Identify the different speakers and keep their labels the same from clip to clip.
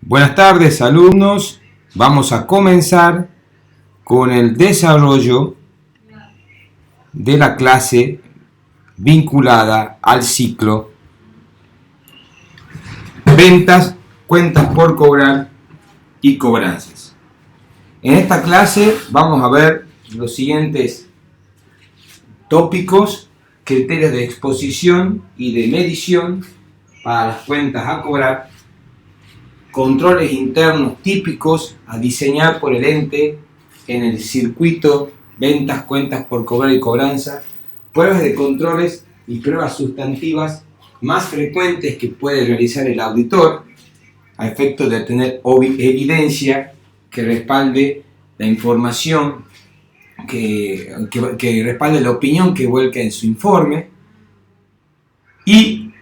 Speaker 1: Buenas tardes, alumnos. Vamos a comenzar con el desarrollo de la clase vinculada al ciclo ventas, cuentas por cobrar y cobranzas. En esta clase vamos a ver los siguientes tópicos: criterios de exposición y de medición para las cuentas a cobrar, controles internos típicos a diseñar por el ente en el circuito ventas, cuentas por cobrar y cobranza, pruebas de controles y pruebas sustantivas más frecuentes que puede realizar el auditor a efecto de tener evidencia que respalde la información, que respalde la opinión que vuelca en su informe, y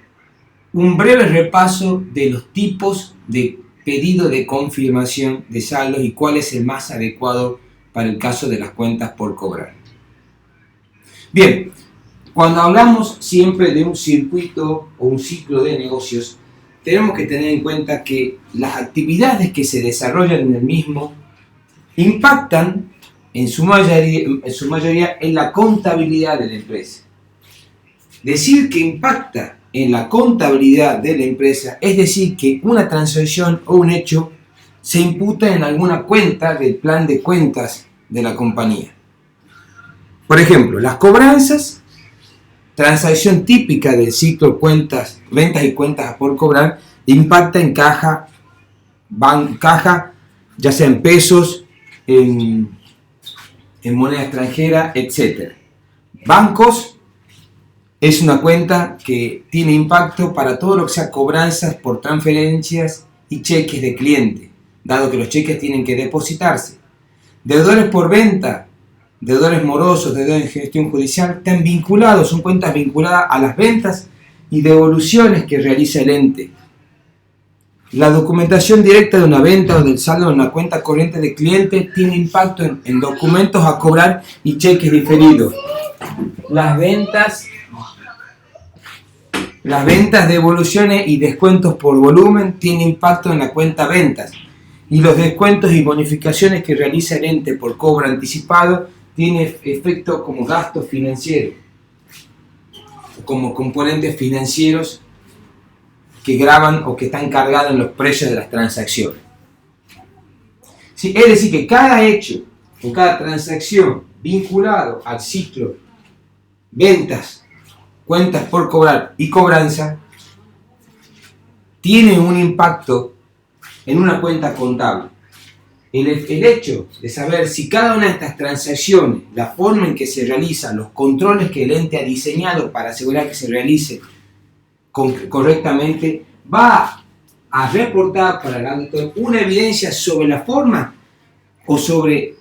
Speaker 1: un breve repaso de los tipos de pedido de confirmación de saldos y cuál es el más adecuado para el caso de las cuentas por cobrar. Bien, cuando hablamos siempre de un circuito o un ciclo de negocios, tenemos que tener en cuenta que las actividades que se desarrollan en el mismo impactan en su mayoría en la contabilidad de la empresa. Decir que impacta en la contabilidad de la empresa es decir que una transacción o un hecho se imputa en alguna cuenta del plan de cuentas de la compañía. Por ejemplo, las cobranzas, transacción típica del ciclo cuentas, ventas y cuentas por cobrar, impacta en caja, ya sea en pesos, en moneda extranjera, etc. Bancos es una cuenta que tiene impacto para todo lo que sea cobranzas por transferencias y cheques de cliente, dado que los cheques tienen que depositarse. Deudores por venta, deudores morosos, deudores en gestión judicial, están vinculados, son cuentas vinculadas a las ventas y devoluciones que realiza el ente. La documentación directa de una venta o del saldo de una cuenta corriente de cliente tiene impacto en documentos a cobrar y cheques diferidos. Las ventas, devoluciones y descuentos por volumen tienen impacto en la cuenta ventas, y los descuentos y bonificaciones que realiza el ente por cobro anticipado tienen efecto como gastos financieros, como componentes financieros que gravan o que están cargados en los precios de las transacciones. Sí, es decir, que cada hecho o cada transacción vinculado al ciclo ventas, cuentas por cobrar y cobranza tiene un impacto en una cuenta contable. El hecho de saber si cada una de estas transacciones, la forma en que se realizan, los controles que el ente ha diseñado para asegurar que se realice correctamente, va a reportar para el auditor una evidencia sobre la forma o sobre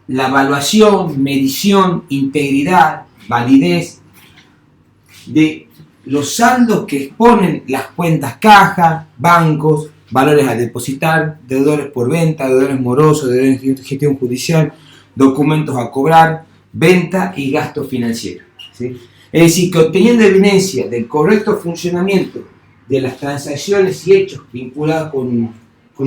Speaker 1: la evaluación, medición, integridad, validez de los saldos que exponen las cuentas caja, bancos, valores a depositar, deudores por venta, deudores morosos, deudores en gestión judicial, documentos a cobrar, venta y gasto financiero. ¿Sí? Es decir, que obteniendo evidencia del correcto funcionamiento de las transacciones y hechos vinculados con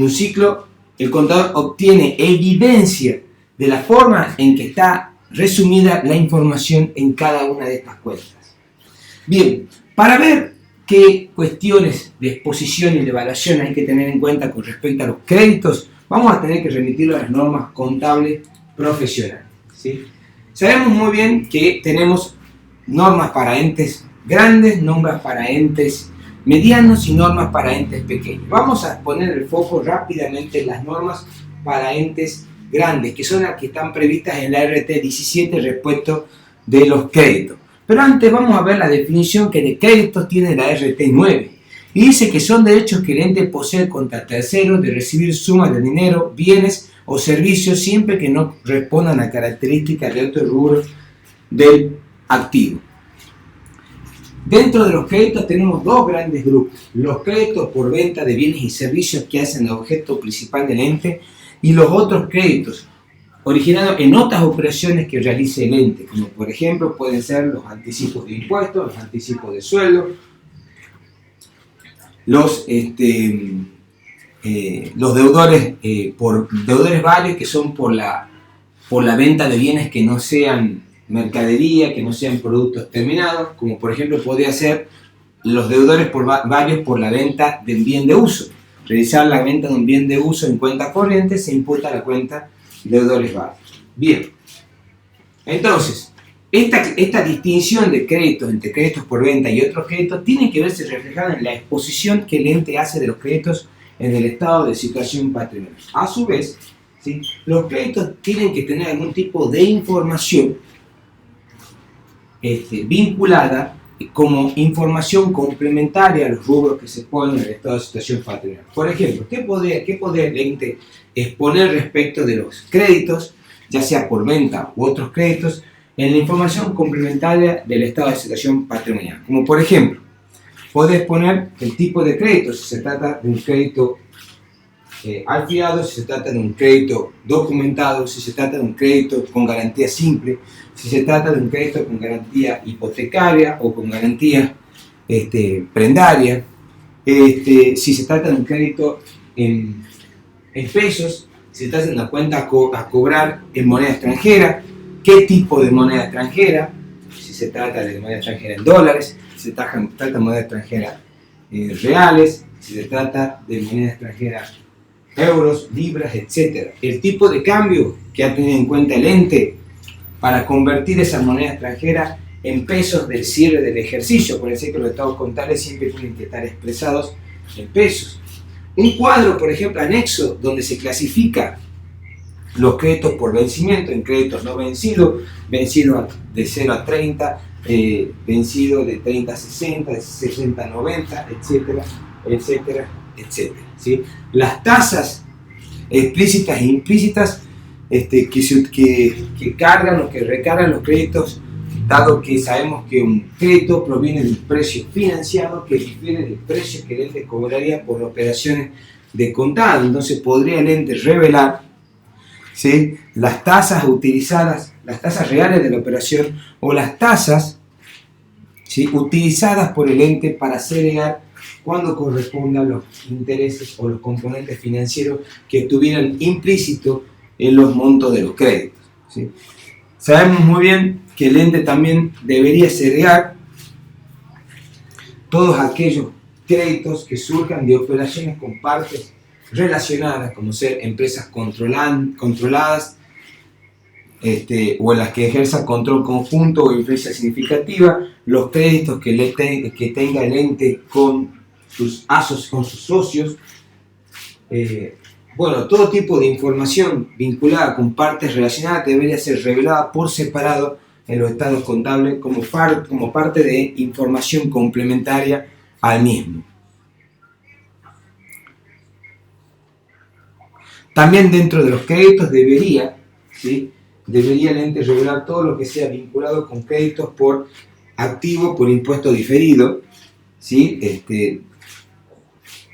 Speaker 1: un ciclo, el contador obtiene evidencia de la forma en que está resumida la información en cada una de estas cuentas. Bien, para ver qué cuestiones de exposición y de evaluación hay que tener en cuenta con respecto a los créditos, vamos a tener que remitirlo a las normas contables profesionales. ¿Sí? Sabemos muy bien que tenemos normas para entes grandes, normas para entes medianos y normas para entes pequeños. Vamos a poner el foco rápidamente en las normas para entes grandes, que son las que están previstas en la RT 17 respecto de los créditos. Pero antes vamos a ver la definición que de créditos tiene la RT 9. Y dice que son derechos que el ente posee contra terceros de recibir sumas de dinero, bienes o servicios siempre que no respondan a características de otro rubro del activo. Dentro de los créditos tenemos dos grandes grupos: los créditos por venta de bienes y servicios que hacen objeto principal del ente, y los otros créditos originados en otras operaciones que realice el ente, como por ejemplo pueden ser los anticipos de impuestos, los anticipos de sueldo, los los deudores, por deudores varios que son por la venta de bienes que no sean mercadería, que no sean productos terminados, como por ejemplo podría ser los deudores varios por la venta de un bien de uso. Realizar la venta de un bien de uso en cuenta corriente se imputa a la cuenta deudores varios. Bien, entonces, esta distinción de créditos entre créditos por venta y otros créditos tiene que verse reflejada en la exposición que el ente hace de los créditos en el estado de situación patrimonial. A su vez, ¿sí?, los créditos tienen que tener algún tipo de información vinculada como información complementaria a los rubros que se ponen en el estado de situación patrimonial. Por ejemplo, ¿qué podría el ente exponer respecto de los créditos, ya sea por venta u otros créditos, en la información complementaria del estado de situación patrimonial? Como por ejemplo, puede exponer el tipo de crédito, si se trata de un crédito al fiado, si se trata de un crédito documentado, si se trata de un crédito con garantía simple, si se trata de un crédito con garantía hipotecaria o con garantía prendaria, si se trata de un crédito en pesos, si se trata de una cuenta a cobrar en moneda extranjera, qué tipo de moneda extranjera, si se trata de moneda extranjera en dólares, si se trata de moneda extranjera reales, si se trata de moneda extranjera euros, libras, etc. El tipo de cambio que ha tenido en cuenta el ente para convertir esa moneda extranjera en pesos del cierre del ejercicio, por decir que los estados contables siempre tienen que estar expresados en pesos. Un cuadro, por ejemplo, anexo, donde se clasifica los créditos por vencimiento en créditos no vencidos, vencidos de 0 a 30, vencido de 30 a 60, de 60 a 90, etcétera, etcétera, etcétera, ¿sí? Las tasas explícitas e implícitas que cargan o que recargan los créditos, dado que sabemos que un crédito proviene de un precio financiado que difiere del precio que el ente cobraría por operaciones de contado. Entonces podría el ente revelar, ¿sí?, las tasas utilizadas, las tasas reales de la operación o las tasas, ¿sí?, utilizadas por el ente para segregar cuando correspondan los intereses o los componentes financieros que estuvieran implícitos en los montos de los créditos, ¿sí? Sabemos muy bien que el ente también debería segregar todos aquellos créditos que surjan de operaciones con partes relacionadas, como ser empresas controladas, o en las que ejerza control conjunto o influencia significativa, los créditos que tenga el ente con sus socios, bueno, todo tipo de información vinculada con partes relacionadas debería ser revelada por separado en los estados contables como parte de información complementaria al mismo. También dentro de los créditos debería el ente revelar todo lo que sea vinculado con créditos por activo por impuesto diferido, ¿sí?,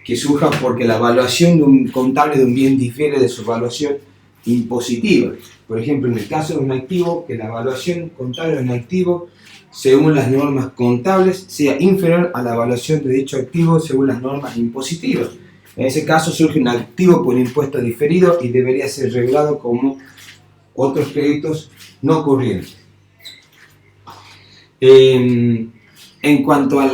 Speaker 1: que surja porque la evaluación de un contable de un bien difiere de su evaluación impositiva. Por ejemplo, en el caso de un activo, que la evaluación contable de un activo, según las normas contables, sea inferior a la evaluación de dicho activo según las normas impositivas. En ese caso surge un activo por impuesto diferido y debería ser revelado como otros créditos no corrientes. En cuanto a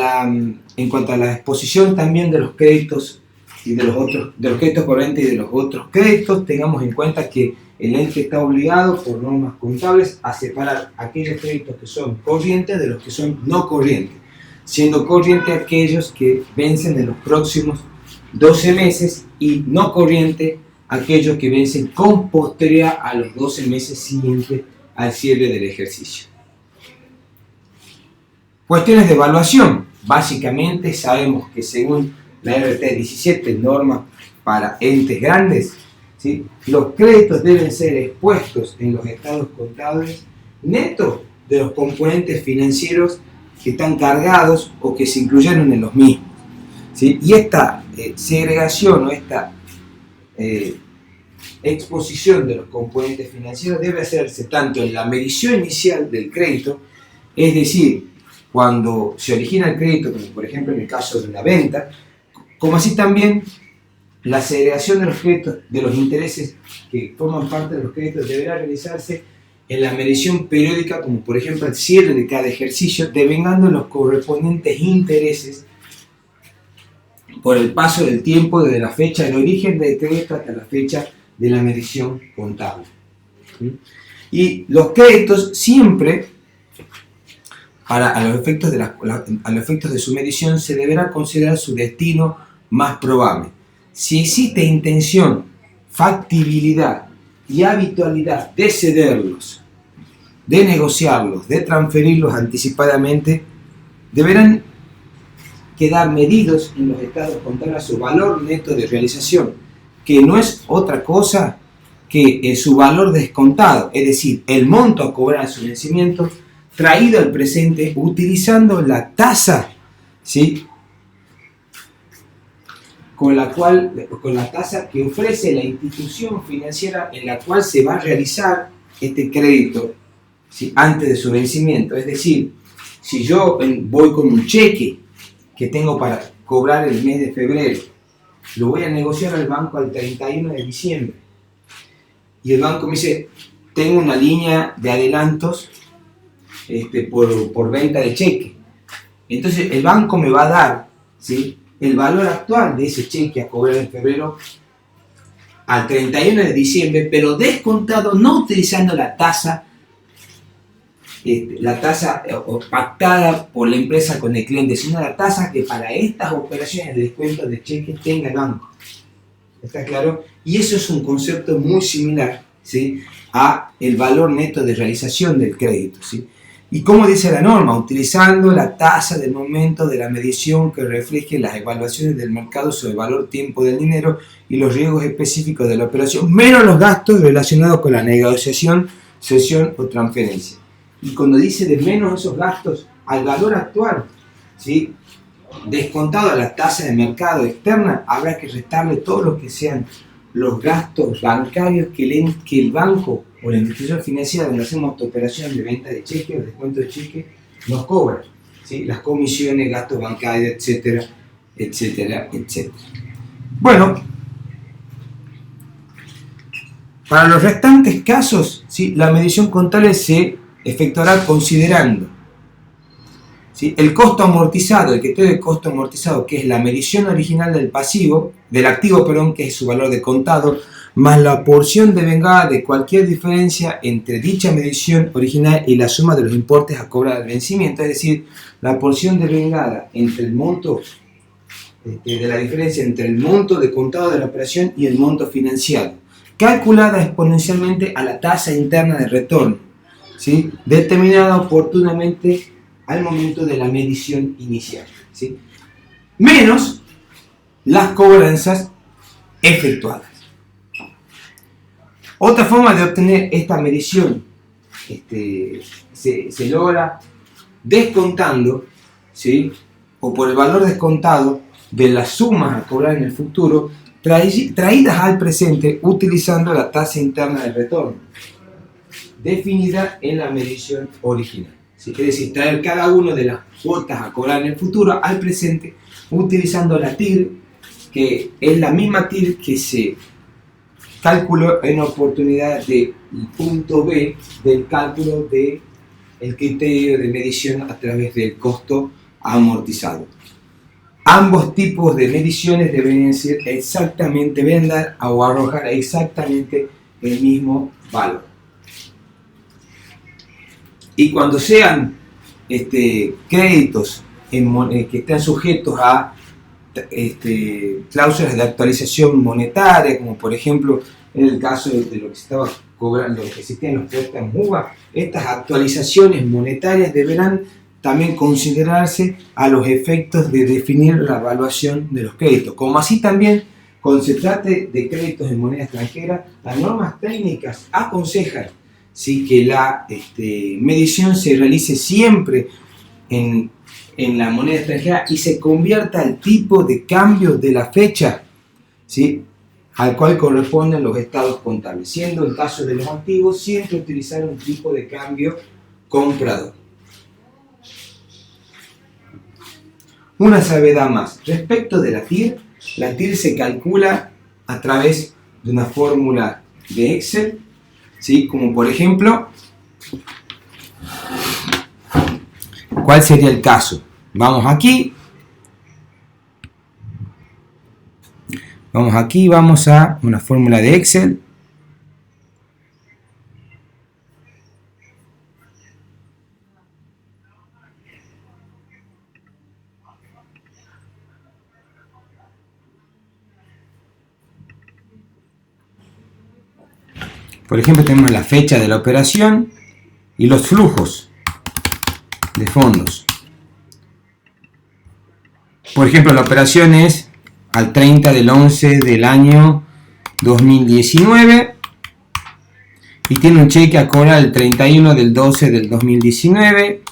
Speaker 1: la exposición también de los créditos y de los créditos por venta y de los otros créditos, tengamos en cuenta que el ente está obligado por normas contables a separar aquellos créditos que son corrientes de los que son no corrientes, siendo corrientes aquellos que vencen en los próximos 12 meses y no corrientes aquellos que vencen con posterioridad a los 12 meses siguientes al cierre del ejercicio. Cuestiones de evaluación. Básicamente sabemos que según la RT 17, norma para entes grandes, ¿sí?, los créditos deben ser expuestos en los estados contables netos de los componentes financieros que están cargados o que se incluyeron en los mismos, ¿sí? Y esta segregación o esta exposición de los componentes financieros debe hacerse tanto en la medición inicial del crédito, es decir, cuando se origina el crédito, como por ejemplo en el caso de una venta, como así también la segregación de los créditos, de los intereses que forman parte de los créditos, deberá realizarse en la medición periódica, como por ejemplo al cierre de cada ejercicio, devengando los correspondientes intereses por el paso del tiempo desde la fecha del origen del crédito hasta la fecha de la medición contable. Y los créditos siempre, a los efectos de su medición, se deberá considerar su destino más probable. Si existe intención, factibilidad y habitualidad de cederlos, de negociarlos, de transferirlos anticipadamente, deberán quedar medidos en los estados contables a su valor neto de realización, que no es otra cosa que su valor descontado, es decir, el monto a cobrar a su vencimiento, traído al presente utilizando la tasa, ¿sí?, con la tasa que ofrece la institución financiera en la cual se va a realizar este crédito, ¿sí?, antes de su vencimiento. Es decir, si yo voy con un cheque que tengo para cobrar el mes de febrero, lo voy a negociar al banco al 31 de diciembre. Y el banco me dice, tengo una línea de adelantos por venta de cheque. Entonces el banco me va a dar, ¿sí?, el valor actual de ese cheque a cobrar en febrero al 31 de diciembre, pero descontado, no utilizando la tasa pactada por la empresa con el cliente, sino la tasa que para estas operaciones de descuento de cheques tenga el banco. ¿Está claro? Y eso es un concepto muy similar, ¿sí?, a el valor neto de realización del crédito, ¿sí? Y como dice la norma, utilizando la tasa del momento de la medición que refleje las evaluaciones del mercado sobre el valor tiempo del dinero y los riesgos específicos de la operación, menos los gastos relacionados con la negociación, cesión o transferencia. Y cuando dice de menos esos gastos al valor actual, ¿sí?, descontado a la tasa de mercado externa, habrá que restarle todo lo que sean los gastos bancarios que el banco o la institución financiera donde hacemos esta operación de venta de cheques o descuento de cheques nos cobra, ¿sí?, las comisiones, gastos bancarios, etcétera, etcétera, etcétera. Bueno, para los restantes casos, ¿sí?, la medición contable se efectuará considerando, ¿sí?, el costo amortizado, el criterio de costo amortizado, que es la medición original del activo, que es su valor de contado, más la porción devengada de cualquier diferencia entre dicha medición original y la suma de los importes a cobrar al vencimiento, es decir, la porción devengada entre el monto de la diferencia entre el monto de contado de la operación y el monto financiado, calculada exponencialmente a la tasa interna de retorno, ¿sí?, determinada oportunamente al momento de la medición inicial, ¿sí?, menos las cobranzas efectuadas. Otra forma de obtener esta medición se logra descontando, ¿sí?, o por el valor descontado de las sumas a cobrar en el futuro traídas al presente utilizando la tasa interna de retorno definida en la medición original, ¿sí?, es decir, traer cada una de las cuotas a cobrar en el futuro al presente utilizando la TIR, que es la misma TIR que se calculó en oportunidad del punto B del cálculo del criterio de medición a través del costo amortizado. Ambos tipos de mediciones deben dar o arrojar exactamente el mismo valor. Y cuando sean créditos que estén sujetos a cláusulas de actualización monetaria, como por ejemplo en el caso de lo que se estaba cobrando, lo que existían los préstamos UVA, estas actualizaciones monetarias deberán también considerarse a los efectos de definir la evaluación de los créditos. Como así también, cuando se trate de créditos en moneda extranjera, las normas técnicas aconsejan, ¿sí?, que la medición se realice siempre en la moneda extranjera y se convierta al tipo de cambio de la fecha, ¿sí?, al cual corresponden los estados contables, siendo el caso de los activos siempre utilizar un tipo de cambio comprador. Una salvedad más, respecto de la TIR se calcula a través de una fórmula de Excel, ¿sí? Como por ejemplo, ¿cuál sería el caso? Vamos aquí, vamos a una fórmula de Excel. Por ejemplo, tenemos la fecha de la operación y los flujos de fondos. Por ejemplo, la operación es al 30 del 11 del año 2019 y tiene un cheque a cobrar el 31 del 12 del 2019,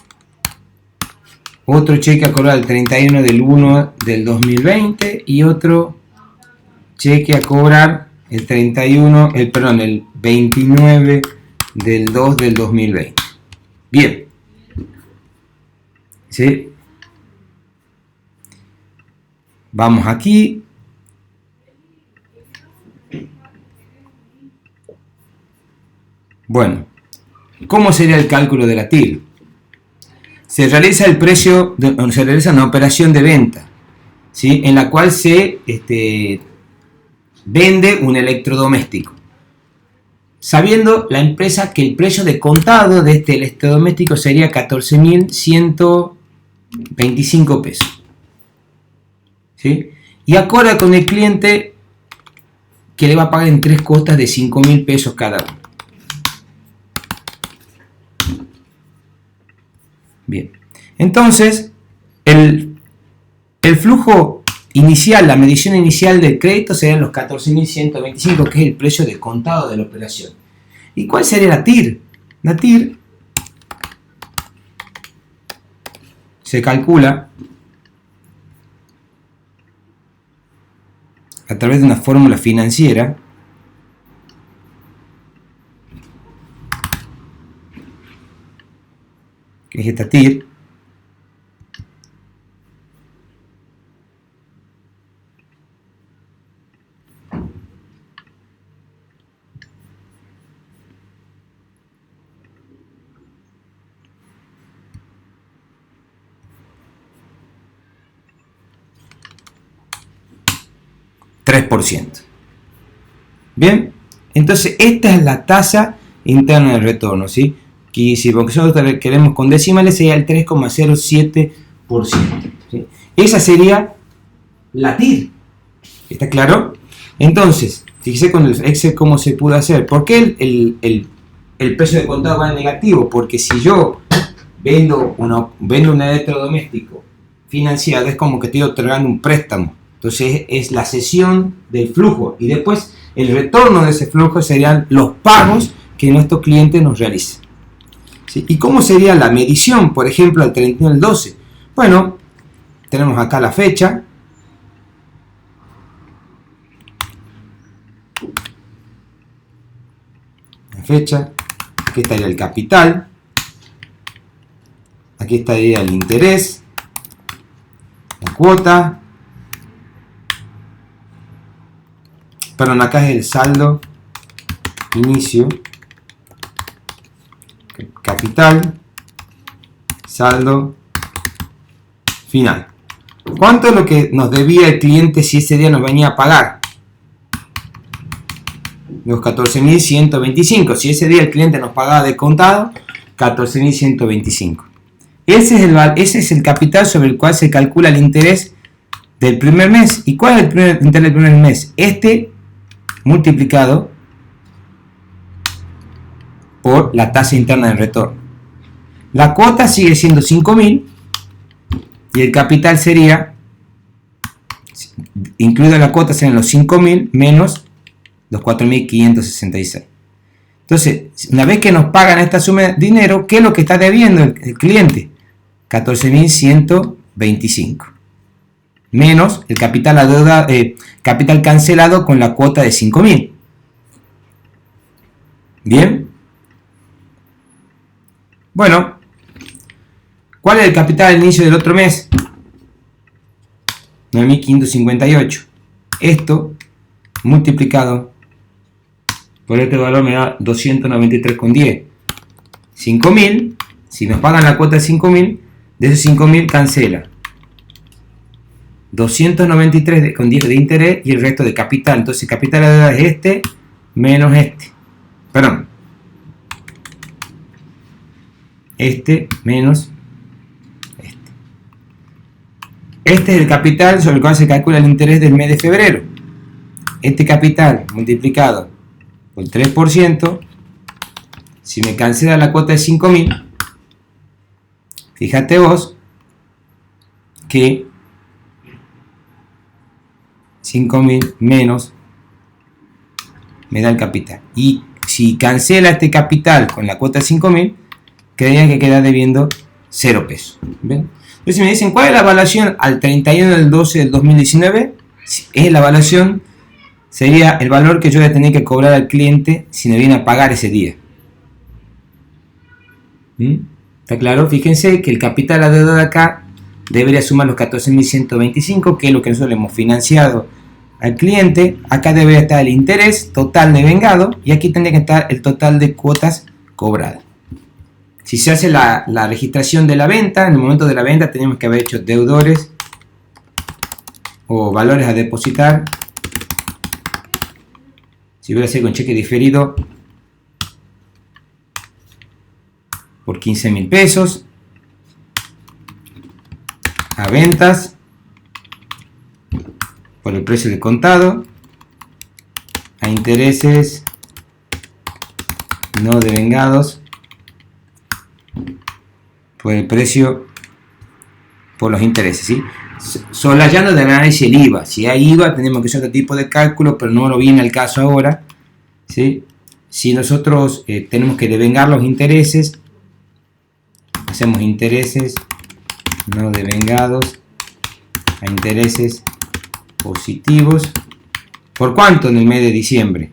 Speaker 1: otro cheque a cobrar el 31 del 1 del 2020 y otro cheque a cobrar el 29 del 2 del 2020. Bien. ¿Sí? Vamos aquí. Bueno, ¿cómo sería el cálculo de la TIR? Se realiza se realiza una operación de venta, ¿sí? En la cual se vende un electrodoméstico, sabiendo la empresa que el precio de contado de este electrodoméstico sería 14.125 pesos. ¿Sí? Y acuerda con el cliente que le va a pagar en 3 cuotas de 5.000 pesos cada uno. Bien, entonces el flujo inicial, la medición inicial del crédito serían los 14.125, que es el precio de contado de la operación. ¿Y cuál sería la TIR? La TIR se calcula a través de una fórmula financiera que es esta TIR, %. Bien, entonces esta es la tasa interna de retorno, ¿sí? Que si porque nosotros queremos con decimales sería el 3,07%, ¿sí? Esa sería la TIR. ¿Está claro? Entonces, fíjese con el Excel cómo se pudo hacer. ¿Por qué el precio de contado va en negativo? Porque si yo vendo un electrodoméstico financiado, es como que estoy otorgando un préstamo. Entonces es la cesión del flujo y después el retorno de ese flujo serían los pagos que nuestro cliente nos realice. ¿Sí? ¿Y cómo sería la medición? Por ejemplo, al 31 del 12. Bueno, tenemos acá la fecha. Aquí estaría el capital. Aquí estaría el interés, la cuota. Perdón, acá es el saldo inicio, capital, saldo final. ¿Cuánto es lo que nos debía el cliente si ese día nos venía a pagar? Los 14.125. Si ese día el cliente nos pagaba de contado, 14.125. Ese es el capital sobre el cual se calcula el interés del primer mes. ¿Y cuál es el interés del primer mes? Multiplicado por la tasa interna de retorno. La cuota sigue siendo 5.000 y el capital sería, incluida la cuota, serían los 5.000 menos los 4.566. Entonces, una vez que nos pagan esta suma de dinero, ¿qué es lo que está debiendo el cliente? 14.125 menos el capital capital cancelado con la cuota de 5.000. Bien. Bueno, ¿cuál es el capital al inicio del otro mes? 9.558. Esto multiplicado por este valor me da 293,10. 5.000, si nos pagan la cuota de 5.000, de esos 5.000 cancela 293,10 de interés y el resto de capital. Entonces capital de la deuda es este menos este. Perdón. Este menos este. Este es el capital sobre el cual se calcula el interés del mes de febrero. Este capital multiplicado por 3%, si me cancela la cuota de 5.000, fíjate vos que 5.000 menos me da el capital. Y si cancela este capital con la cuota de 5.000, quedaría que queda debiendo 0 pesos. ¿Ven? Entonces, si me dicen cuál es la evaluación al 31 del 12 del 2019, es la evaluación, sería el valor que yo voy a tener que cobrar al cliente si me viene a pagar ese día. ¿Está claro? Fíjense que el capital adeudado acá debería sumar los 14.125, que es lo que nosotros le hemos financiado al cliente. Acá debería estar el interés total devengado y aquí tendría que estar el total de cuotas cobradas. Si se hace la registración de la venta, en el momento de la venta tenemos que haber hecho deudores o valores a depositar. Si hubiera sido con cheque diferido por 15.000 pesos, a ventas por el precio de contado, a intereses no devengados por el precio por los intereses, ¿sí? Solayando de análisis el IVA. Si hay IVA tenemos que hacer otro tipo de cálculo, pero no lo viene al caso ahora, ¿sí? Si nosotros tenemos que devengar los intereses, hacemos intereses no devengados a intereses positivos. ¿Por cuánto en el mes de diciembre?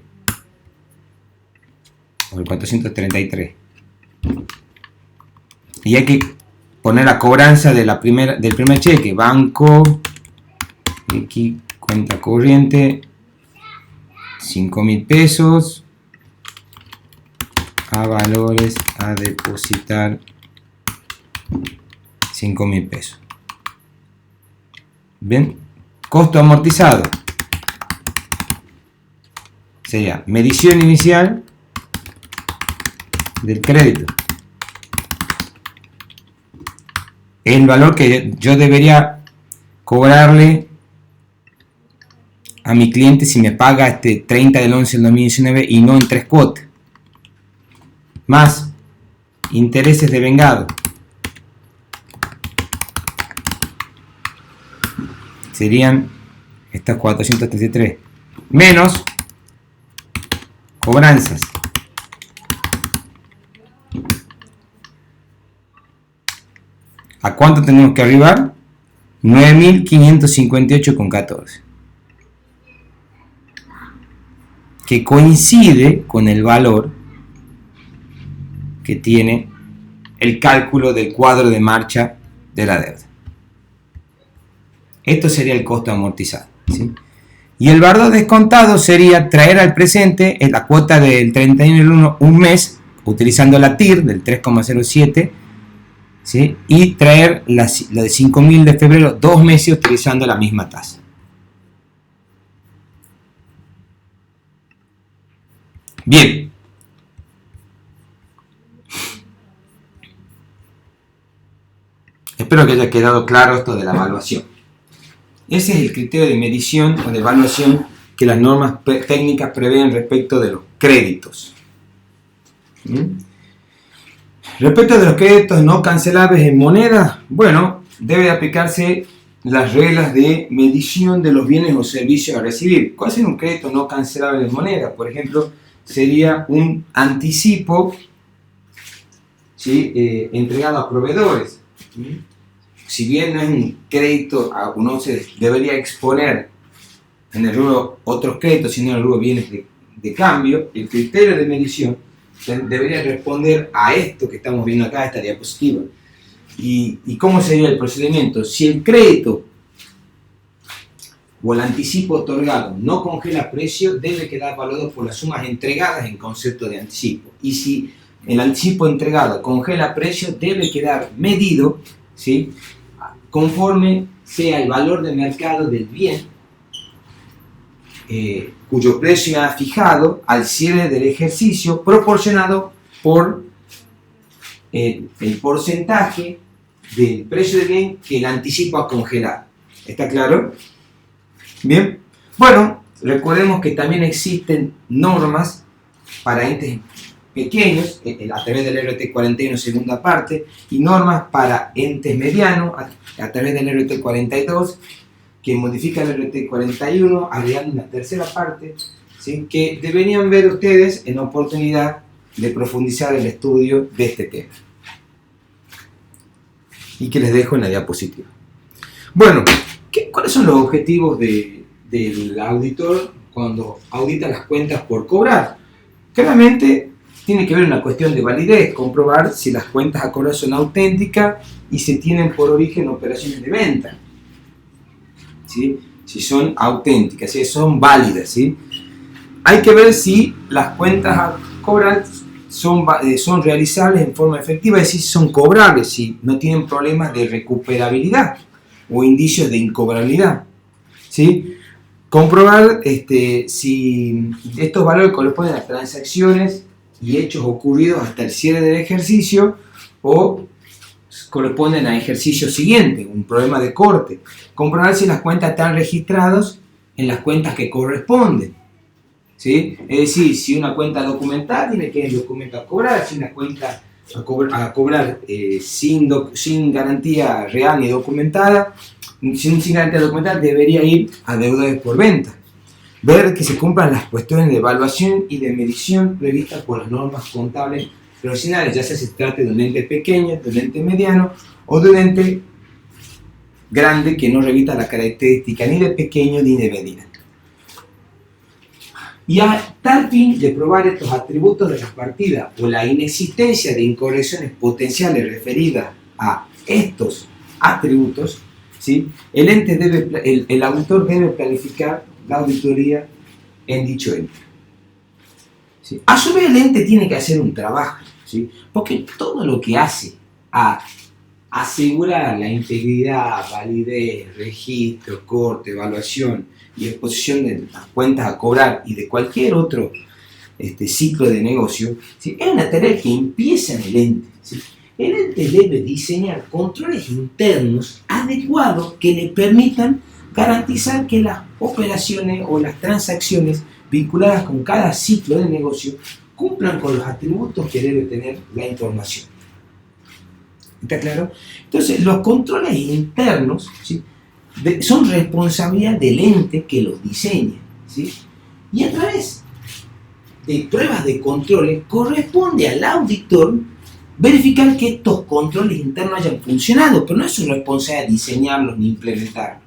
Speaker 1: Por el 433. Y hay que poner la cobranza de del primer cheque. Banco, aquí cuenta corriente, 5.000 pesos. A valores a depositar 5.000 pesos. Bien, costo amortizado sería medición inicial del crédito, el valor que yo debería cobrarle a mi cliente si me paga este 30 del 11 del 2019 y no en 3 cuotas, más intereses devengados, serían estas 433, menos cobranzas. ¿A cuánto tenemos que arribar? 9.558,14. Que coincide con el valor que tiene el cálculo del cuadro de marcha de la deuda. Esto sería el costo amortizado, ¿sí? Y el valor descontado sería traer al presente la cuota del 31 del 1 un mes, utilizando la TIR del 3,07, ¿sí? Y traer la de 5.000 de febrero 2 meses utilizando la misma tasa. Bien. Espero que haya quedado claro esto de la evaluación. Ese es el criterio de medición o de evaluación que las normas técnicas prevén respecto de los créditos. Respecto de los créditos no cancelables en moneda, bueno, debe aplicarse las reglas de medición de los bienes o servicios a recibir. ¿Cuál es un crédito no cancelable en moneda? Por ejemplo, sería un anticipo, ¿sí? Entregado a proveedores. Si bien no es un crédito, uno se debería exponer en el rubro otros créditos, sino en el rubro bienes de cambio, el criterio de medición debería responder a esto que estamos viendo acá, esta diapositiva. ¿Y cómo sería el procedimiento? Si el crédito o el anticipo otorgado no congela precio, debe quedar valuado por las sumas entregadas en concepto de anticipo. Y si el anticipo entregado congela precio, debe quedar medido, ¿sí?, conforme sea el valor de mercado del bien, cuyo precio ha fijado al cierre del ejercicio, proporcionado por el porcentaje del precio del bien que el anticipo ha congelado. ¿Está claro? Bien. Bueno, recordemos que también existen normas para entes pequeños, a través del RT 41 segunda parte, y normas para entes medianos, a través del RT 42, que modifica el RT 41, agregando una tercera parte, ¿sí?, que deberían ver ustedes en oportunidad de profundizar el estudio de este tema. Y que les dejo en la diapositiva. Bueno, ¿cuáles son los objetivos del auditor cuando audita las cuentas por cobrar? Claramente tiene que ver una cuestión de validez, comprobar si las cuentas a cobrar son auténticas y si tienen por origen operaciones de venta, ¿sí?, si son auténticas, si son válidas, ¿sí? Hay que ver si las cuentas a cobrar son realizables en forma efectiva, es decir, son cobrables, si no tienen problemas de recuperabilidad o indicios de incobrabilidad, ¿sí? Comprobar si estos valores corresponden a transacciones y hechos ocurridos hasta el cierre del ejercicio o corresponden a ejercicio siguiente, un problema de corte. Comprobar si las cuentas están registradas en las cuentas que corresponden, ¿sí? Es decir, si una cuenta documentada tiene que ir el documento a cobrar, si una cuenta a cobrar sin garantía real ni documentada, sin garantía documentada, debería ir a deudores por venta. Ver que se cumplan las cuestiones de evaluación y de medición previstas por las normas contables profesionales, ya sea se trate de un ente pequeño, de un ente mediano o de un ente grande que no revista la característica ni de pequeño ni de mediano. Y a tal fin de probar estos atributos de las partidas o la inexistencia de incorrecciones potenciales referidas a estos atributos, ¿sí?, el auditor debe planificar la auditoría en dicho ente, ¿sí? A su vez, el ente tiene que hacer un trabajo, ¿sí?, porque todo lo que hace a asegurar la integridad, validez, registro, corte, evaluación y exposición de las cuentas a cobrar y de cualquier otro ciclo de negocio, ¿sí?, es una tarea que empieza en el ente, ¿sí? El ente debe diseñar controles internos adecuados que le permitan garantizar que las operaciones o las transacciones vinculadas con cada ciclo de negocio cumplan con los atributos que debe tener la información. ¿Está claro? Entonces, los controles internos, ¿sí?, son responsabilidad del ente que los diseña, ¿sí?, y a través de pruebas de controles corresponde al auditor verificar que estos controles internos hayan funcionado, pero no es su responsabilidad diseñarlos ni implementarlos.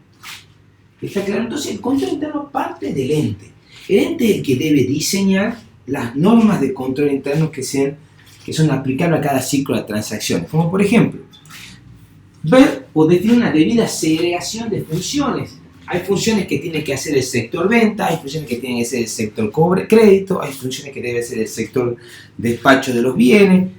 Speaker 1: ¿Está claro? Entonces, el control interno parte del ente. El ente es el que debe diseñar las normas de control interno que son aplicables a cada ciclo de transacciones. Como por ejemplo, ver o definir una debida segregación de funciones. Hay funciones que tiene que hacer el sector venta, hay funciones que tiene que hacer el sector crédito, hay funciones que debe hacer el sector despacho de los bienes,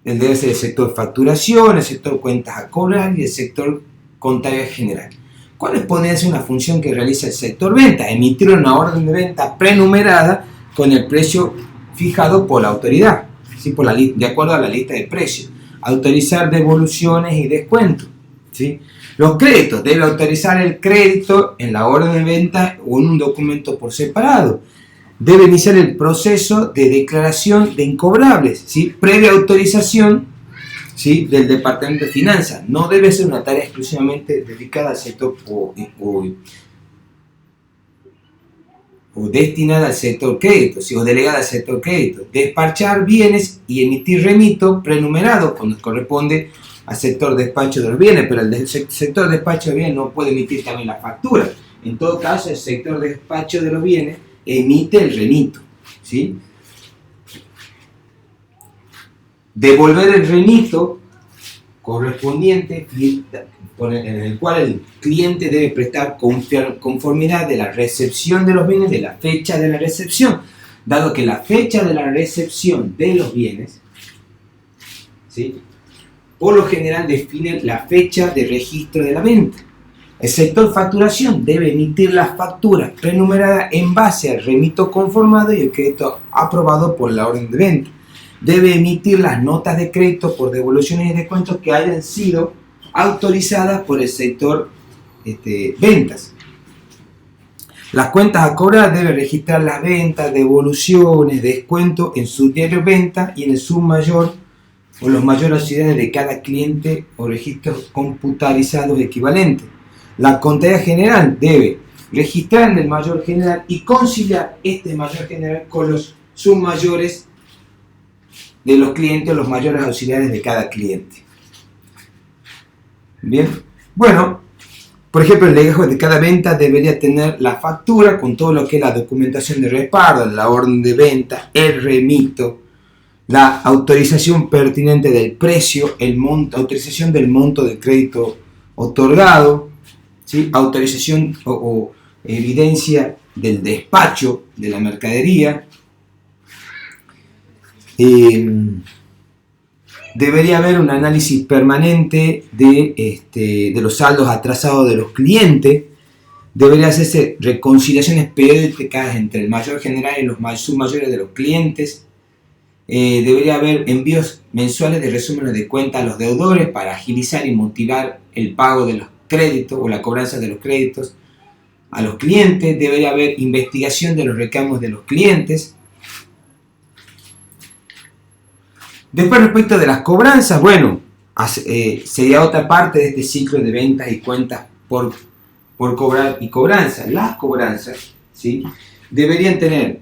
Speaker 1: debe ser el sector facturación, el sector cuentas a cobrar y el sector contabilidad general. ¿Cuál podría ser una función que realiza el sector venta? Emitir una orden de venta prenumerada con el precio fijado por la autoridad, ¿sí?, de acuerdo a la lista de precios. Autorizar devoluciones y descuentos, ¿sí? Los créditos, debe autorizar el crédito en la orden de venta o en un documento por separado. Debe iniciar el proceso de declaración de incobrables, ¿sí?, previa autorización, ¿sí?, del Departamento de Finanzas. No debe ser una tarea exclusivamente dedicada al sector o destinada al sector crédito, ¿sí?, o delegada al sector crédito. Despachar bienes y emitir remito prenumerado cuando corresponde al sector despacho de los bienes, pero el sector despacho de bienes no puede emitir también la factura. En todo caso, el sector despacho de los bienes emite el remito, ¿sí? Devolver el remito correspondiente en el cual el cliente debe prestar conformidad de la recepción de los bienes de la fecha de la recepción, dado que la fecha de la recepción de los bienes, ¿sí?, por lo general define la fecha de registro de la venta. El sector facturación debe emitir las facturas prenumeradas en base al remito conformado y el crédito aprobado por la orden de venta. Debe emitir las notas de crédito por devoluciones y descuentos que hayan sido autorizadas por el sector ventas. Las cuentas a cobrar deben registrar las ventas, devoluciones, descuentos en su diario venta y en el submayor o los mayores auxiliares de cada cliente o registros computarizados equivalentes. La contabilidad general debe registrar en el mayor general y conciliar este mayor general con los submayores de los clientes o los mayores auxiliares de cada cliente. Bien, bueno, por ejemplo, el legajo de cada venta debería tener la factura con todo lo que es la documentación de respaldo, la orden de venta, el remito, la autorización pertinente del precio, autorización del monto de crédito otorgado, ¿sí?, autorización o evidencia del despacho de la mercadería. Debería haber un análisis permanente de los saldos atrasados de los clientes. Debería hacerse reconciliaciones periódicas entre el mayor general y los submayores de los clientes. Debería haber envíos mensuales de resúmenes de cuenta a los deudores para agilizar y motivar el pago de los créditos o la cobranza de los créditos a los clientes. Debería haber investigación de los reclamos de los clientes. Después, respecto de las cobranzas, bueno, sería otra parte de este ciclo de ventas y cuentas por cobrar y cobranza. Las cobranzas, ¿sí?, deberían tener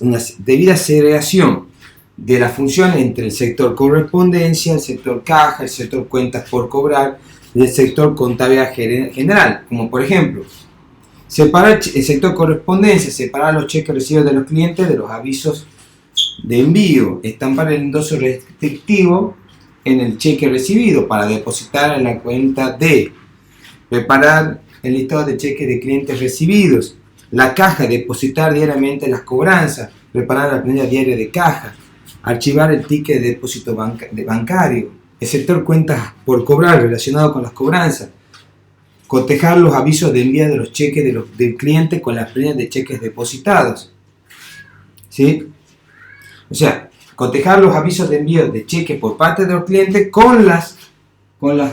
Speaker 1: una debida segregación de la función entre el sector correspondencia, el sector caja, el sector cuentas por cobrar y el sector contabilidad general, como por ejemplo, separar el sector correspondencia, separar los cheques recibidos de los clientes de los avisos de envío, estampar el endoso restrictivo en el cheque recibido para depositar en la cuenta D, preparar el listado de cheques de clientes recibidos, la caja, depositar diariamente las cobranzas, preparar la planilla diaria de caja, archivar el ticket de depósito bancario, el sector cuentas por cobrar relacionado con las cobranzas, cotejar los avisos de envío de los cheques del cliente con las planillas de cheques depositados, ¿sí? O sea, cotejar los avisos de envío de cheques por parte de los clientes con las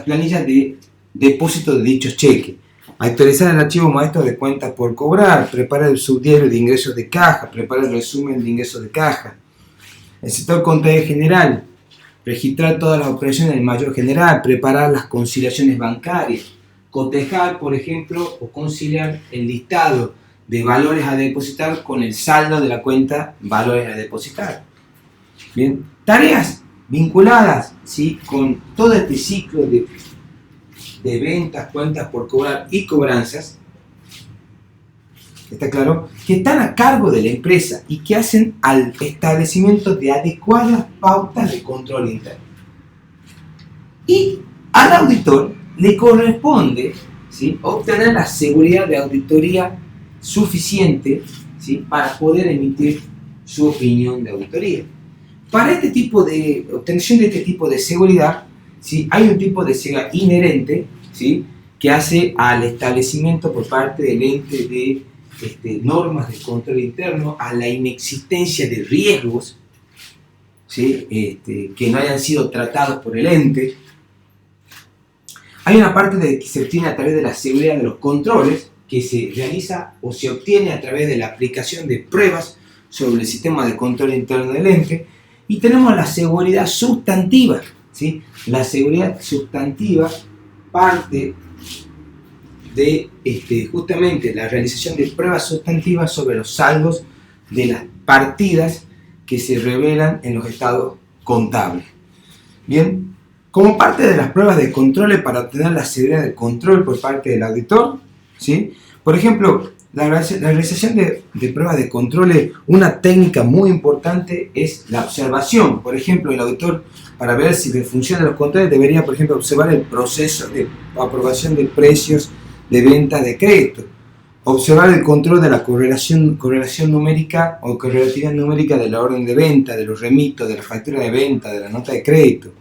Speaker 1: planillas de depósito de dichos cheques. Actualizar el archivo maestro de cuentas por cobrar, preparar el subdiario de ingresos de caja, preparar el resumen de ingresos de caja. El sector contabilidad general, registrar todas las operaciones del mayor general, preparar las conciliaciones bancarias, cotejar, por ejemplo, o conciliar el listado de valores a depositar con el saldo de la cuenta valores a depositar. Bien, tareas vinculadas, ¿sí?, con todo este ciclo de ventas, cuentas por cobrar y cobranzas, ¿está claro?, que están a cargo de la empresa y que hacen al establecimiento de adecuadas pautas de control interno. Y al auditor le corresponde, ¿sí?, obtener la seguridad de auditoría suficiente, ¿sí?, para poder emitir su opinión de auditoría. Para este tipo de obtención de este tipo de seguridad, ¿sí?, hay un tipo de seguridad inherente, ¿sí?, que hace al establecimiento por parte del ente de normas de control interno a la inexistencia de riesgos, ¿sí?, que no hayan sido tratados por el ente. Hay una parte que se obtiene a través de la seguridad de los controles, que se realiza o se obtiene a través de la aplicación de pruebas sobre el sistema de control interno del ente. Y tenemos la seguridad sustantiva, ¿sí? La seguridad sustantiva parte de justamente la realización de pruebas sustantivas sobre los saldos de las partidas que se revelan en los estados contables. Bien, como parte de las pruebas de control para obtener la seguridad del control por parte del auditor, ¿sí?, por ejemplo, La realización de pruebas de control, una técnica muy importante es la observación. Por ejemplo, el auditor, para ver si funcionan los controles, debería, por ejemplo, observar el proceso de aprobación de precios de venta de crédito. Observar el control de la correlación numérica o correlatividad numérica de la orden de venta, de los remitos, de la factura de venta, de la nota de crédito.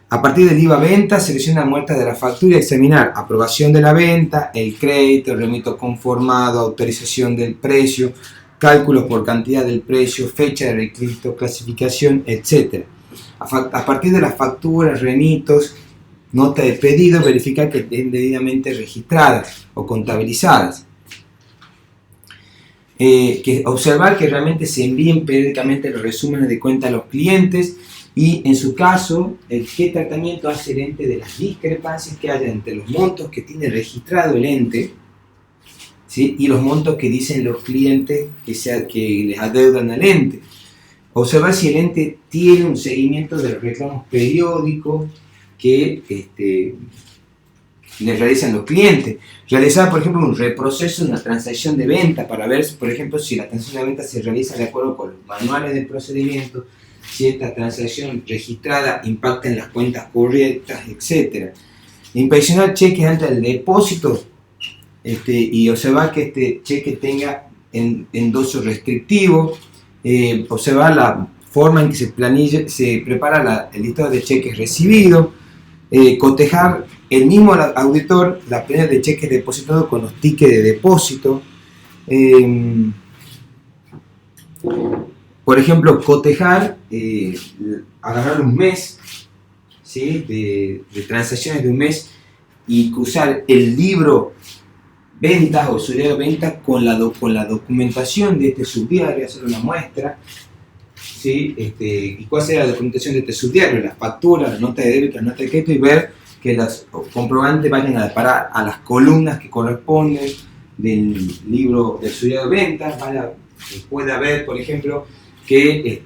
Speaker 1: A partir del IVA venta, selecciona muestras de la factura y examinar aprobación de la venta, el crédito, el remito conformado, autorización del precio, cálculos por cantidad del precio, fecha de requisito, clasificación, etc. A partir de las facturas, remitos, nota de pedido, verificar que estén debidamente registradas o contabilizadas. Observar que realmente se envíen periódicamente los resúmenes de cuenta a los clientes. Y en su caso, qué tratamiento hace el ente de las discrepancias que haya entre los montos que tiene registrado el ente, ¿sí?, y los montos que dicen los clientes que les adeudan al ente. Observar si el ente tiene un seguimiento de los reclamos periódicos que les realizan los clientes. Realizar, por ejemplo, un reproceso de una transacción de venta para ver, por ejemplo, si la transacción de venta se realiza de acuerdo con los manuales de procedimiento, si esta transacción registrada impacta en las cuentas correctas, etc. Inspeccionar cheques antes del depósito y observar que este cheque tenga endoso restrictivo. Observar la forma en que se prepara el listado de cheques recibidos. Cotejar el mismo auditor la planilla de cheques depositados con los tickets de depósito. Por ejemplo, cotejar, agarrar un mes, ¿sí?, de transacciones de un mes y cruzar el libro ventas o subdiario ventas con la documentación de este subdiario, hacer una muestra, ¿sí? ¿Y cuál será la documentación de este subdiario? Las facturas, la nota de débito, la nota de crédito, y ver que los comprobantes vayan a parar a las columnas que corresponden del libro del subdiario ventas. Puede haber, por ejemplo, que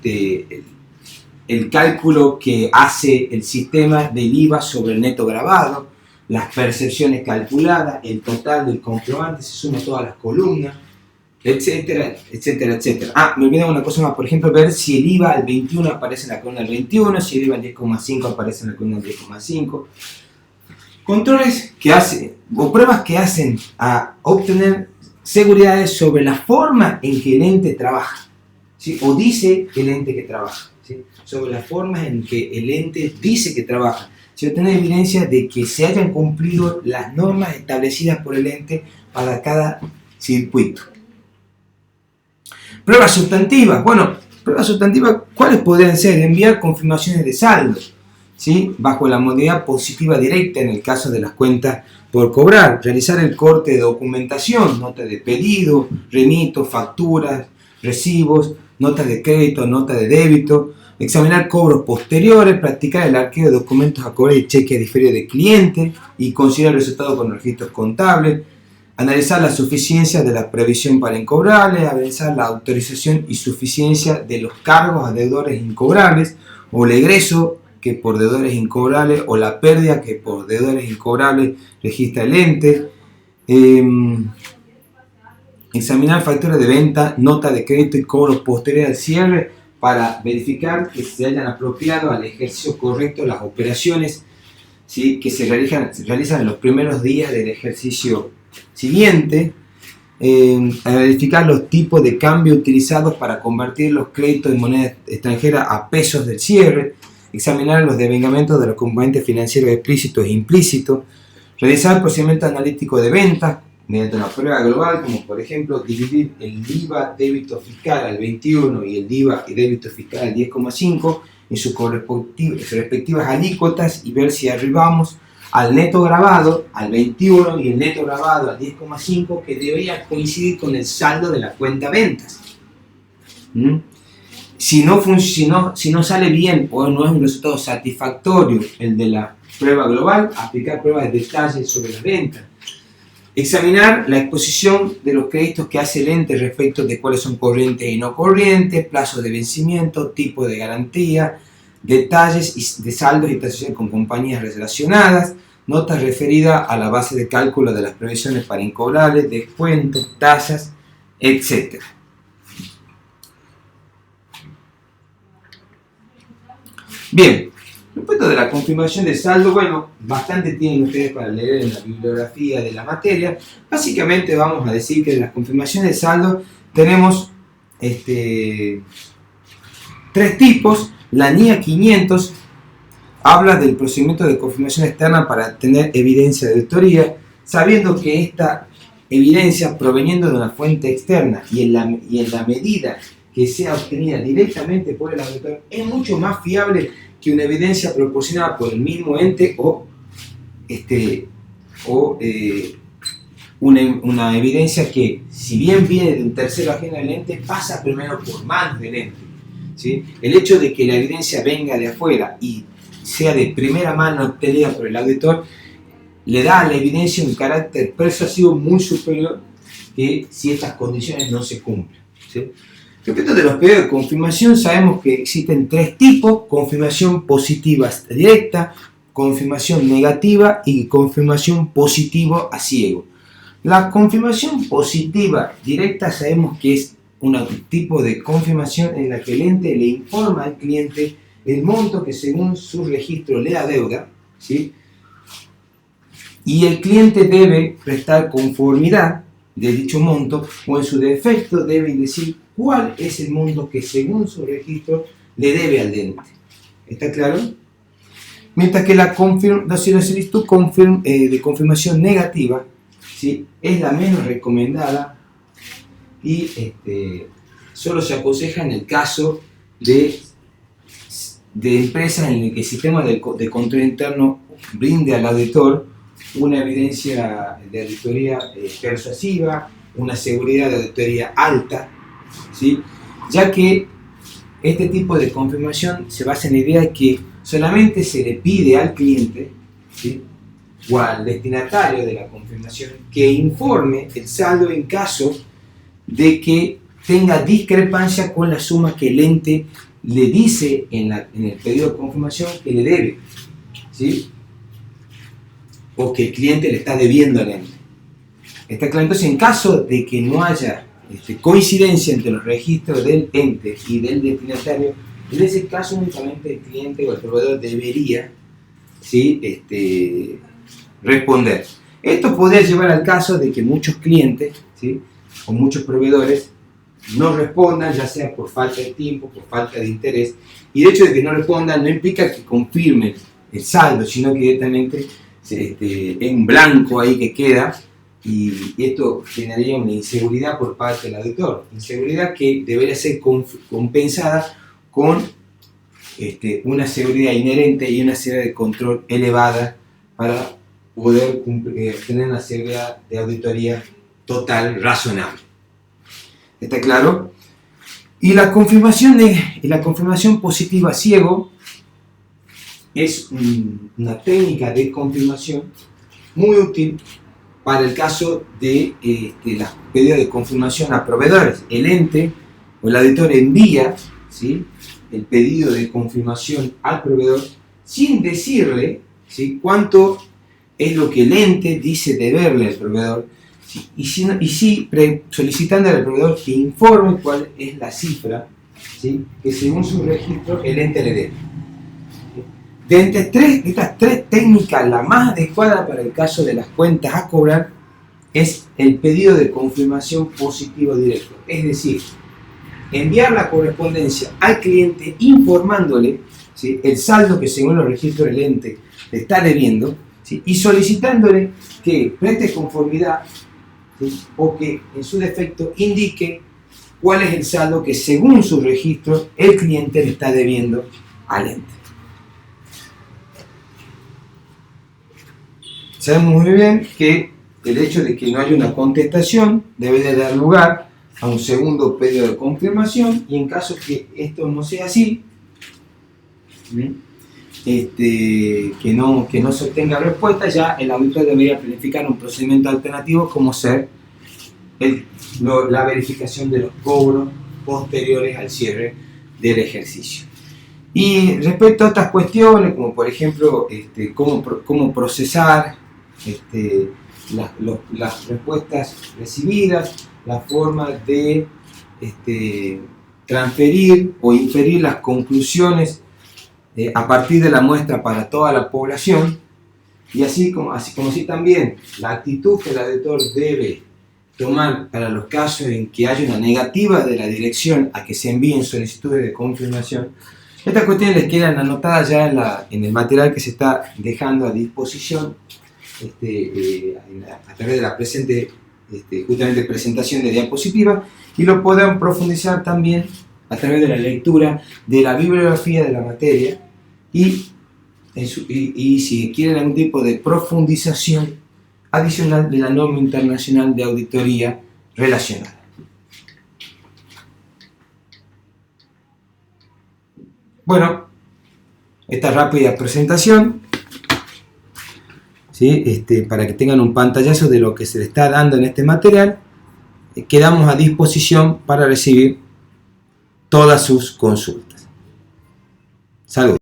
Speaker 1: el cálculo que hace el sistema del IVA sobre el neto grabado, las percepciones calculadas, el total del comprobante, se suma todas las columnas, etcétera, etcétera, etcétera. Me olvidé una cosa más, por ejemplo, ver si el IVA al 21 aparece en la columna del 21, si el IVA al 10,5 aparece en la columna del 10,5. Controles que hacen, o pruebas que hacen a obtener seguridades sobre la forma en que el ente trabaja, ¿sí?, o dice el ente que trabaja, ¿sí?, sobre las formas en que el ente dice que trabaja, si obtener evidencia de que se hayan cumplido las normas establecidas por el ente para cada circuito. Pruebas sustantivas. Bueno, pruebas sustantivas, ¿cuáles podrían ser? Enviar confirmaciones de saldo, ¿sí?, bajo la modalidad positiva directa en el caso de las cuentas por cobrar. Realizar el corte de documentación, nota de pedido, remito, facturas, recibos, notas de crédito, nota de débito. Examinar cobros posteriores, practicar el arqueo de documentos a cobrar y cheques diferidos de cliente y considerar el resultado con registros contables. Analizar la suficiencia de la previsión para incobrables, analizar la autorización y suficiencia de los cargos a deudores incobrables, o el egreso que por deudores incobrables, o la pérdida que por deudores incobrables registra el ente. Examinar facturas de venta, nota de crédito y cobros posteriores al cierre para verificar que se hayan apropiado al ejercicio correcto las operaciones, ¿sí?, que se realizan en los primeros días del ejercicio siguiente. A verificar los tipos de cambio utilizados para convertir los créditos en moneda extranjera a pesos del cierre. Examinar los devengamientos de los componentes financieros explícitos e implícitos. Realizar el procedimiento analítico de ventas mediante una prueba global, como por ejemplo dividir el IVA débito fiscal al 21 y el IVA y débito fiscal al 10,5 en sus respectivas alícuotas, y ver si arribamos al neto grabado al 21 y el neto grabado al 10,5, que debería coincidir con el saldo de la cuenta ventas. Si no sale bien o no es un resultado satisfactorio el de la prueba global, aplicar pruebas de detalle sobre la venta. Examinar la exposición de los créditos que hace el ente respecto de cuáles son corrientes y no corrientes, plazos de vencimiento, tipo de garantía, detalles de saldos y transacciones con compañías relacionadas, notas referidas a la base de cálculo de las previsiones para incobrables, descuentos, tasas, etc. Bien, respecto de la confirmación de saldo, bueno, bastante tienen ustedes para leer en la bibliografía de la materia. Básicamente vamos a decir que en las confirmaciones de saldo tenemos tres tipos. La NIA 500 habla del procedimiento de confirmación externa para tener evidencia de auditoría, sabiendo que esta evidencia proveniendo de una fuente externa y en la medida que sea obtenida directamente por el auditor es mucho más fiable que una evidencia proporcionada por el mismo ente o una evidencia que, si bien viene de un tercero ajeno al ente, pasa primero por manos del ente, ¿sí? El hecho de que la evidencia venga de afuera y sea de primera mano obtenida por el auditor le da a la evidencia un carácter persuasivo muy superior que si estas condiciones no se cumplen, ¿sí? Respecto de los pedidos de confirmación, sabemos que existen tres tipos: confirmación positiva directa, confirmación negativa y confirmación positiva a ciego. La confirmación positiva directa sabemos que es un tipo de confirmación en la que el ente le informa al cliente el monto que según su registro le adeuda, ¿sí? Y el cliente debe prestar conformidad de dicho monto, o en su defecto debe decir cuál es el monto que según su registro le debe al ente. ¿Está claro? Mientras que la solicitud de confirmación negativa, ¿sí?, es la menos recomendada y solo se aconseja en el caso de empresas en las que el sistema de control interno brinde al auditor una evidencia de auditoría persuasiva, una seguridad de auditoría alta, ¿sí?, ya que este tipo de confirmación se basa en la idea de que solamente se le pide al cliente, ¿sí?, o al destinatario de la confirmación que informe el saldo en caso de que tenga discrepancia con la suma que el ente le dice en el pedido de confirmación que le debe, ¿sí?, o que el cliente le está debiendo al ente. Está claro. Entonces, en caso de que no haya coincidencia entre los registros del ente y del destinatario, en ese caso únicamente el cliente o el proveedor debería, ¿sí?, responder. Esto podría llevar al caso de que muchos clientes, ¿sí?, o muchos proveedores no respondan, ya sea por falta de tiempo, por falta de interés, y el hecho de que no respondan no implica que confirmen el saldo, sino que directamente es un blanco ahí que queda, y esto generaría una inseguridad por parte del auditor, inseguridad que debería ser compensada con una seguridad inherente y una seguridad de control elevada para poder tener una seguridad de auditoría total razonable. ¿Está claro? Y la confirmación positiva ciego es una técnica de confirmación muy útil para el caso de las pedidos de confirmación a proveedores. El ente o el auditor envía, ¿sí?, el pedido de confirmación al proveedor sin decirle, ¿sí?, cuánto es lo que el ente dice deberle al proveedor, ¿sí?, y solicitando al proveedor que informe cuál es la cifra, ¿sí?, que según su registro el ente le debe. De entre estas tres técnicas, la más adecuada para el caso de las cuentas a cobrar es el pedido de confirmación positivo directo, es decir, enviar la correspondencia al cliente informándole, ¿sí?, el saldo que según los registros del ente le está debiendo, ¿sí?, y solicitándole que preste conformidad, ¿sí?, o que en su defecto indique cuál es el saldo que según su registro el cliente le está debiendo al ente. Sabemos muy bien que el hecho de que no haya una contestación debe de dar lugar a un segundo pedido de confirmación, y en caso que esto no sea así, que no se obtenga respuesta, ya el auditor debería planificar un procedimiento alternativo como ser la verificación de los cobros posteriores al cierre del ejercicio. Y respecto a otras cuestiones, como por ejemplo cómo procesar las respuestas recibidas, la forma de transferir o inferir las conclusiones a partir de la muestra para toda la población, y así como también la actitud que el auditor debe tomar para los casos en que haya una negativa de la dirección a que se envíen solicitudes de confirmación. Estas cuestiones les quedan anotadas ya en el material que se está dejando a disposición a través de la presente justamente presentación de diapositivas, y lo podrán profundizar también a través de la lectura de la bibliografía de la materia y si quieren algún tipo de profundización adicional de la norma internacional de auditoría relacionada. Bueno, esta rápida presentación, ¿sí? Para que tengan un pantallazo de lo que se le está dando en este material, quedamos a disposición para recibir todas sus consultas. Saludos.